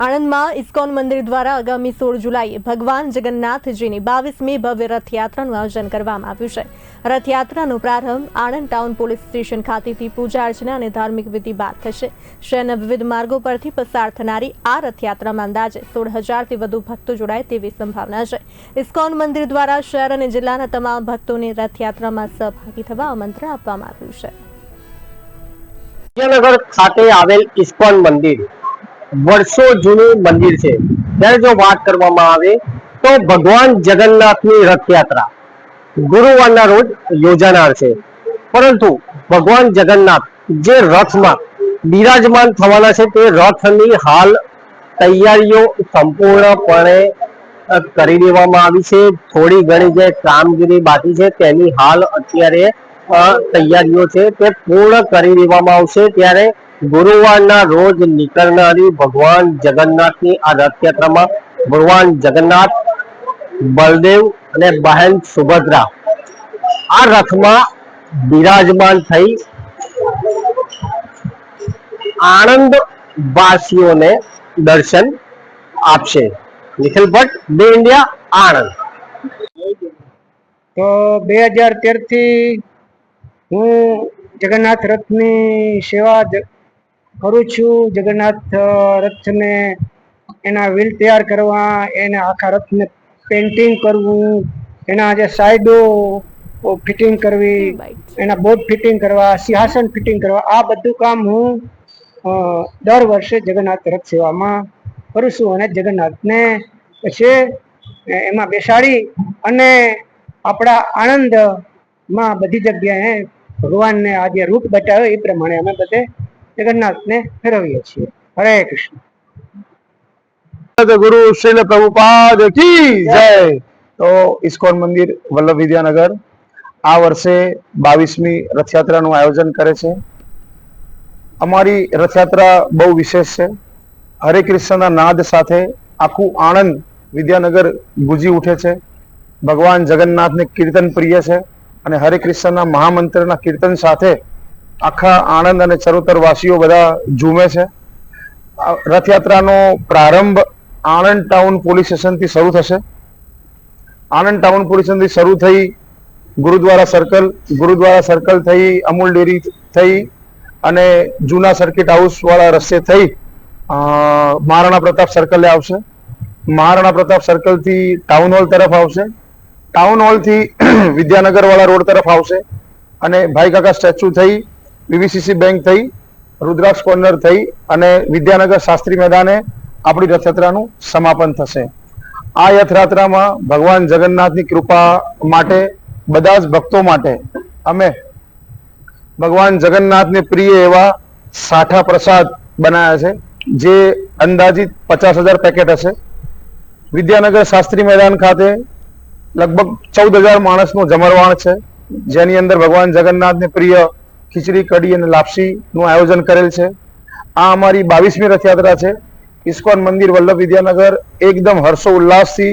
આણંદમાં ઇસ્કોન મંદિર દ્વારા આગામી 16 જુલાઈએ ભગવાન જગન્નાથજીની 22મી ભવ્ય રથયાત્રાનું આયોજન કરવામાં આવ્યું છે। રથયાત્રાનો પ્રારંભ આણંદ ટાઉન પોલીસ સ્ટેશન ખાતેથી પૂજા અર્ચના અને ધાર્મિક વિધિ બાદ થશે। શહેરના વિવિધ માર્ગો પરથી પસાર થનારી આ રથયાત્રામાં અંદાજે 16,000થી વધુ ભક્તો જોડાય તેવી સંભાવના છે। ઇસ્કોન મંદિર દ્વારા શહેર અને જિલ્લાના તમામ ભક્તોને રથયાત્રામાં સહભાગી થવા આમંત્રણ આપવામાં આવ્યું છે। વિદ્યાનગર ખાતે આવેલ ઇસ્કોન મંદિર વર્ષો જૂનું મંદિર છે। ત્યારે જો વાત કરવામાં આવે તો ભગવાન જગન્નાથની રથયાત્રા ગુરુવારના રોજ યોજાનાર છે, પરંતુ ભગવાન જગન્નાથ જે રથમાં બિરાજમાન થવાના છે તે રથની હાલ તૈયારીઓ સંપૂર્ણપણે કરી દેવામાં આવી છે। થોડી ઘણી જે કામગીરી બાકી છે તેની હાલ અત્યારે તૈયારીઓ છે તે પૂર્ણ કરી દેવામાં આવશે। ત્યારે ગુરુવારના રોજ નીકળનારી ભગવાન જગન્નાથની આ રથયાત્રામાં ભગવાન જગન્નાથ, બલદેવ અને બહેન સુભદ્રા આ રથમાં બિરાજમાન થઈ આણંદ વાસીઓને દર્શન આપશે। નિખિલ ભટ્ટ, બે ઇન્ડિયા, આણંદ। તો 2013 થી હું જગન્નાથ રથની સેવા કરું છું। જગન્નાથ રથને એના વ્હીલ તૈયાર કરવા, એના આખા રથને પેન્ટિંગ કરવું, એના જે સાઈડો ફિટિંગ કરવી, એના બોર્ડ ફિટિંગ કરવા, સિંહાસન ફિટિંગ કરવા, આ બધું કામ હું દર વર્ષે જગન્નાથ રથ સેવામાં કરું છું। અને જગન્નાથને પછી એમાં બેસાડી અને આપણા આણંદમાં બધી જગ્યાએ ભગવાનને આ જે રૂટ બતાવ્યો એ પ્રમાણે અમે બધે જગન્નાથને ફેરવીએ છીએ। હરે કૃષ્ણ। गुरु श्रील प्रभुपाद की जय। तो इस्कोन मंदिर वल्लभ विद्यानगर आ वर्षे 22मी रथयात्राનું આયોજન કરે છે। અમારી રથયાત્રા બહુ વિશેષ છે। હરે કૃષ્ણના નાદ સાથે આખું આણંદ વિદ્યાનગર ગુંજી ઉઠે છે। ભગવાન જગન્નાથને કીર્તન પ્રિય છે અને હરે કૃષ્ણના મહામંત્રના કીર્તન સાથે આખા આણંદ અને ચરોતર વાસીઓ બધા ઝૂમે છે। રથયાત્રાનો પ્રારંભ આણંદ ટાઉન પોલીસ સ્ટેશનથી શરૂ થશે। આણંદ ટાઉન પોલીસ સ્ટેશનથી શરૂ થઈ ગુરુદ્વારા સર્કલ થઈ, અમૂલ ડેરી થઈ અને જૂના સર્કિટ હાઉસ વાળા રસ્તે થઈ મહારાણા પ્રતાપ સર્કલે આવશે। મહારાણા પ્રતાપ સર્કલથી ટાઉન હોલ તરફ આવશે। ટાઉન હોલથી વિદ્યાનગર વાળા રોડ તરફ આવશે અને ભાઈ કાકા સ્ટેચ્યુ થઈ, વીવીસીસી બેંક થઈ, રુદ્રાક્ષ કોર્નર થઈ અને વિદ્યાનગર શાસ્ત્રી મેદાને આપણી રથયાત્રાનું સમાપન થશે। આ રથયાત્રામાં ભગવાન જગન્નાથની કૃપા માટે બધા જ ભક્તો માટે અમે ભગવાન જગન્નાથને પ્રિય એવા સાઠા પ્રસાદ બનાવ્યા છે, જે અંદાજિત 50,000 પેકેટ હશે। વિદ્યાનગર શાસ્ત્રી મેદાન ખાતે લગભગ 14,000 માણસનું જમણવાર છે, જેની અંદર ભગવાન જગન્નાથને પ્રિય ખીચડી, કઢી અને લાપસીનું આયોજન કરેલ છે। આ અમારી 22મી રથયાત્રા છે। ઇસ્કોન મંદિર વલ્લભ વિદ્યાનગર એકદમ હર્ષો ઉલ્લાસથી